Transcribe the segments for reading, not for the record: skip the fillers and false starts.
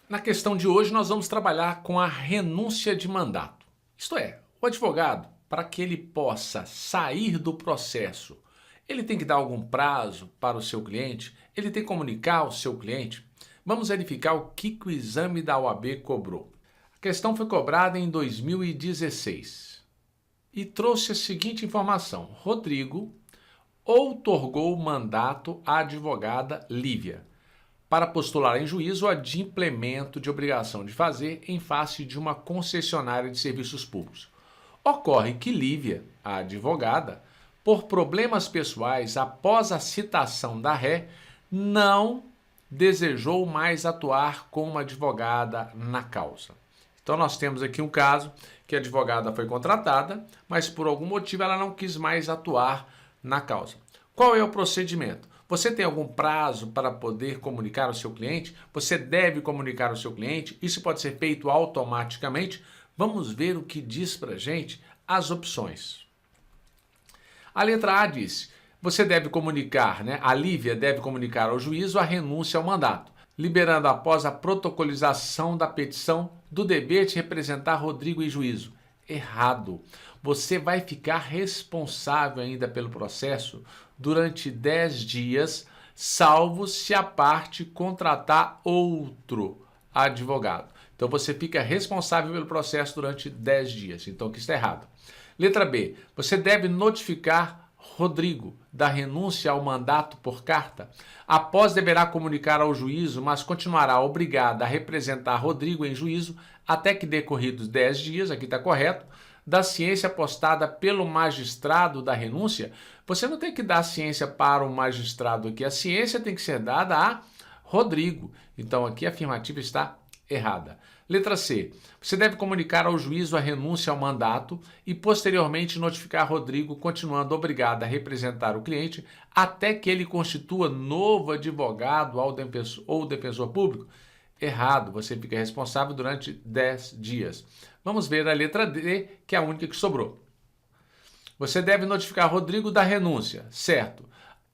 Na questão de hoje, nós vamos trabalhar com a renúncia de mandato. Isto é, o advogado, para que ele possa sair do processo, ele tem que dar algum prazo para o seu cliente? Ele tem que comunicar ao seu cliente? Vamos verificar o que o exame da OAB cobrou. A questão foi cobrada em 2016 e trouxe a seguinte informação: Rodrigo outorgou o mandato à advogada Lívia para postular em juízo a adimplemento de obrigação de fazer em face de uma concessionária de serviços públicos. Ocorre que Lívia, a advogada, por problemas pessoais após a citação da ré, não desejou mais atuar como advogada na causa. Então nós temos aqui um caso que a advogada foi contratada, mas por algum motivo ela não quis mais atuar na causa. Qual é o procedimento? Você tem algum prazo para poder comunicar ao seu cliente? Você deve comunicar ao seu cliente? Isso pode ser feito automaticamente? Vamos ver o que diz para a gente as opções. A letra A diz: você deve comunicar, a Lívia deve comunicar ao juízo a renúncia ao mandato, liberando após a protocolização da petição do dever de representar Rodrigo em juízo. Errado. Você vai ficar responsável ainda pelo processo durante 10 dias, salvo se a parte contratar outro advogado. Então você fica responsável pelo processo durante 10 dias. Então aqui está errado. Letra B. Você deve notificar Rodrigo da renúncia ao mandato por carta. Após deverá comunicar ao juízo, mas continuará obrigada a representar Rodrigo em juízo até que decorridos 10 dias, aqui está correto, da ciência postada pelo magistrado da renúncia. Você não tem que dar a ciência para o magistrado aqui, a ciência tem que ser dada a Rodrigo. Então aqui a afirmativa está errada. Letra C. Você deve comunicar ao juízo a renúncia ao mandato e posteriormente notificar Rodrigo, continuando obrigado a representar o cliente até que ele constitua novo advogado ou defensor público. Errado, você fica responsável durante 10 dias. Vamos ver a letra D, que é a única que sobrou. Você deve notificar Rodrigo da renúncia, certo,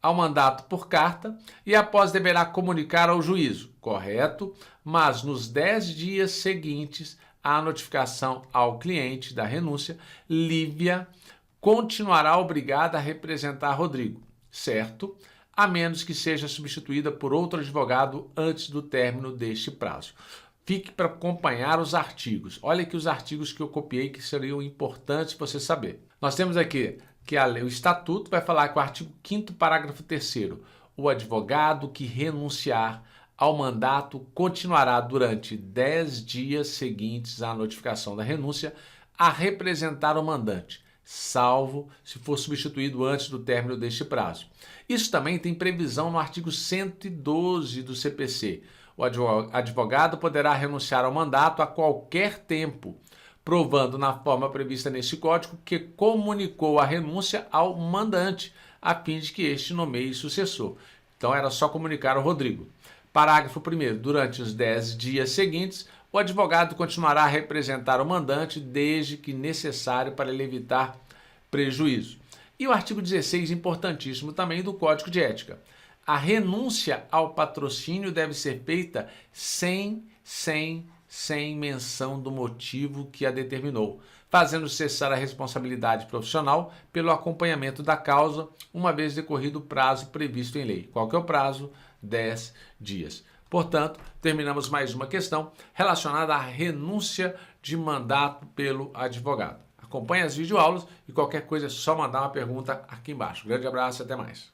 ao mandato por carta e após deverá comunicar ao juízo, correto, mas nos 10 dias seguintes à notificação ao cliente da renúncia, Lívia continuará obrigada a representar Rodrigo, certo, a menos que seja substituída por outro advogado antes do término deste prazo. Fique para acompanhar os artigos. Olha aqui os artigos que eu copiei que seriam importantes você saber. Nós temos aqui que o Estatuto vai falar que o artigo 5º, parágrafo 3º, o advogado que renunciar ao mandato continuará durante 10 dias seguintes à notificação da renúncia a representar o mandante, salvo se for substituído antes do término deste prazo. Isso também tem previsão no artigo 112 do CPC. O advogado poderá renunciar ao mandato a qualquer tempo, provando na forma prevista neste código que comunicou a renúncia ao mandante, a fim de que este nomeie sucessor. Então era só comunicar ao Rodrigo. Parágrafo 1º. Durante os 10 dias seguintes, o advogado continuará a representar o mandante desde que necessário para ele evitar prejuízo. E o artigo 16, importantíssimo também, do Código de Ética. A renúncia ao patrocínio deve ser feita sem menção do motivo que a determinou, fazendo cessar a responsabilidade profissional pelo acompanhamento da causa, uma vez decorrido o prazo previsto em lei. Qual que é o prazo? 10 dias. Portanto, terminamos mais uma questão relacionada à renúncia de mandato pelo advogado. Acompanhe as videoaulas e qualquer coisa é só mandar uma pergunta aqui embaixo. Grande abraço e até mais.